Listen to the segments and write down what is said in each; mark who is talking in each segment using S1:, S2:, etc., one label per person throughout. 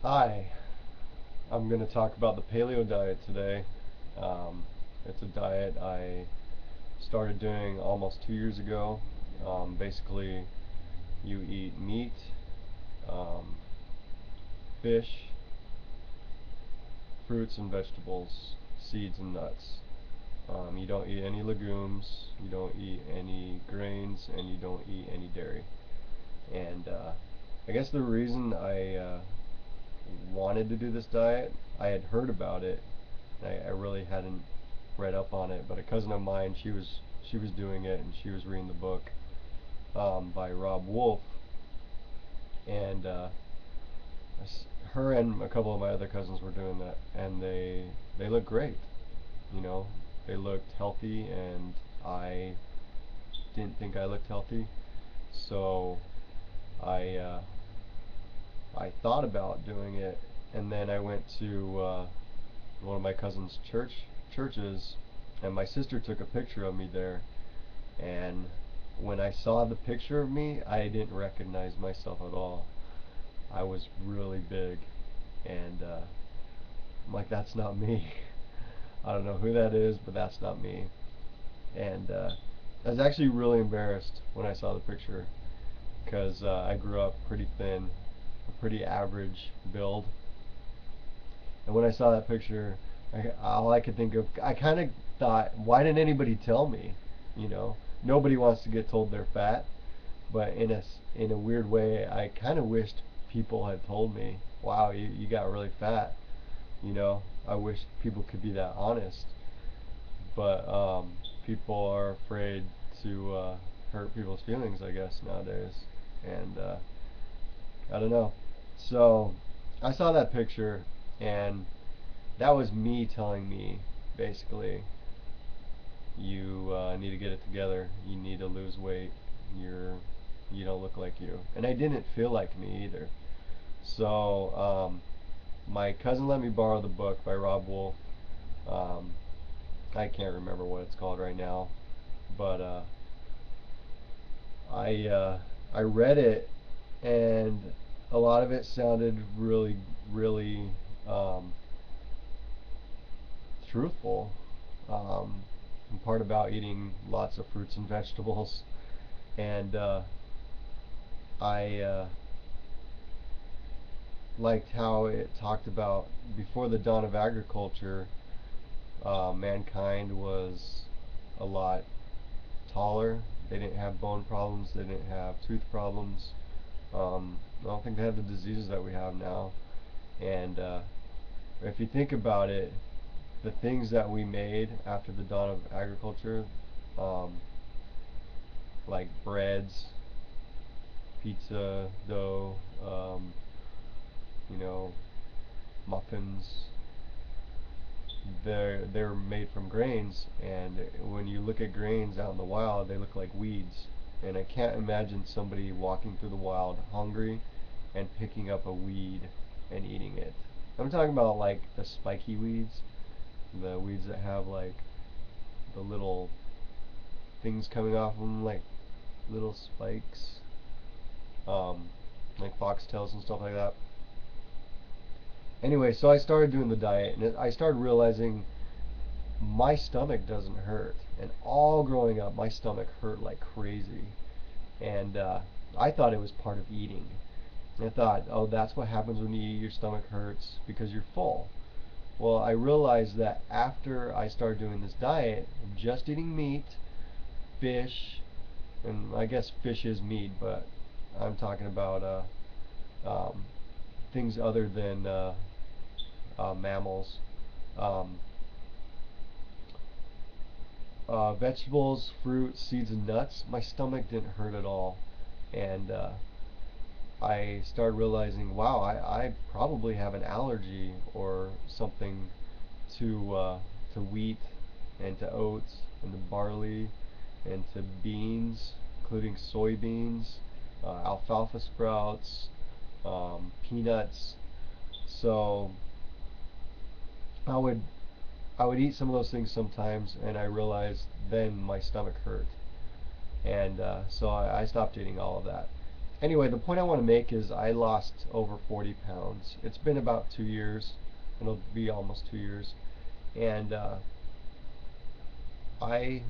S1: Hi, I'm going to talk about the paleo diet today. Um, it's a diet I started doing almost 2 years ago. Basically, you eat meat, um, fish, fruits and vegetables, seeds and nuts. You don't eat any legumes, you don't eat any grains, and you don't eat any dairy. And I guess the reason I wanted to do this diet, I had heard about it. I really hadn't read up on it, but a cousin of mine, she was doing it, and she was reading the book by Rob Wolf, and her and a couple of my other cousins were doing that, and they looked great. You know, they looked healthy, and I didn't think I looked healthy, so I uh, I thought about doing it, and then I went to one of my cousin's churches, and my sister took a picture of me there, and when I saw the picture of me, I didn't recognize myself at all. I was really big, and I'm like, that's not me. I don't know who that is, but that's not me. And I was actually really embarrassed when I saw the picture because I grew up pretty thin, a pretty average build, and when I saw that picture, all I could think of, I kind of thought, why didn't anybody tell me? You know, nobody wants to get told they're fat, but in a weird way, I kind of wished people had told me, wow, you got really fat. You know, I wish people could be that honest, but people are afraid to hurt people's feelings, I guess, nowadays, and I don't know. So I saw that picture, and that was me telling me, basically, you need to get it together. You need to lose weight. You don't look like you. And I didn't feel like me either. So my cousin let me borrow the book by Rob Wolf. Um, I can't remember what it's called right now, but I I read it, and a lot of it sounded really, really um, truthful. Um, in part about eating lots of fruits and vegetables, and I liked how it talked about before the dawn of agriculture, mankind was a lot taller. They didn't have bone problems. They didn't have tooth problems. I don't think they had the diseases that we have now. And if you think about it, the things that we made after the dawn of agriculture, um, like breads, pizza dough, you know, muffins, they're made from grains, and when you look at grains out in the wild, they look like weeds. And I can't imagine somebody walking through the wild hungry and picking up a weed and eating it. I'm talking about like the spiky weeds, the weeds that have like the little things coming off them, like little spikes, um, like foxtails and stuff like that. Anyway, so I started doing the diet, and I started realizing my stomach doesn't hurt. And all growing up, my stomach hurt like crazy. And I thought it was part of eating. And I thought, oh, that's what happens when you eat, your stomach hurts because you're full. Well, I realized that after I started doing this diet of just eating meat, fish, and I guess fish is meat, but I'm talking about um, things other than mammals. Um, Vegetables, fruit, seeds, and nuts, my stomach didn't hurt at all. And I started realizing, wow, I probably have an allergy or something to wheat and to oats and to barley and to beans, including soybeans, alfalfa sprouts, peanuts. So I would I would eat some of those things sometimes, and I realized then my stomach hurt, and so I stopped eating all of that. Anyway, the point I want to make is I lost over 40 pounds. It's been about 2 years. It'll be almost 2 years, and I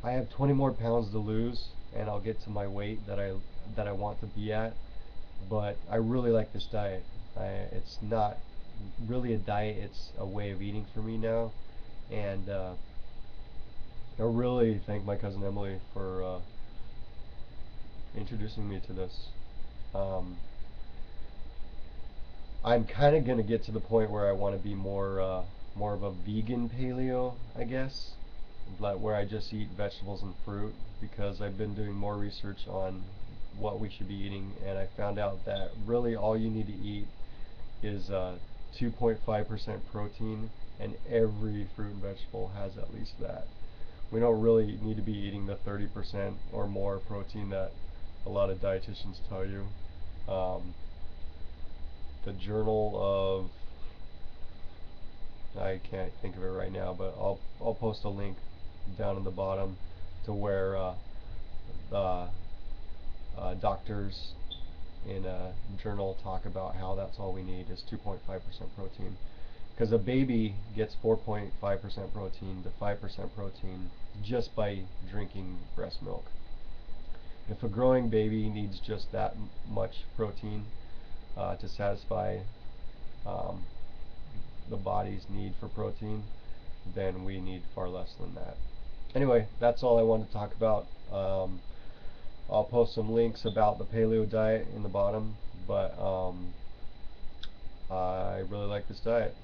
S1: I have 20 more pounds to lose, and I'll get to my weight that I want to be at. But I really like this diet. It's not really a diet; it's a way of eating for me now, and I really thank my cousin Emily for introducing me to this. Um, I'm kind of gonna get to the point where I want to be more of a vegan paleo, I guess, like where I just eat vegetables and fruit because I've been doing more research on what we should be eating, and I found out that really all you need to eat is 2.5% protein, and every fruit and vegetable has at least that. We don't really need to be eating the 30% or more protein that a lot of dietitians tell you. Um, the Journal of, I can't think of it right now, but I'll post a link down in the bottom to where the doctors in a journal talk about how that's all we need is 2.5% protein. Because a baby gets 4.5% protein to 5% protein just by drinking breast milk. If a growing baby needs just that much protein to satisfy um, the body's need for protein, then we need far less than that. Anyway, that's all I wanted to talk about. I'll post some links about the paleo diet in the bottom, but I really like this diet.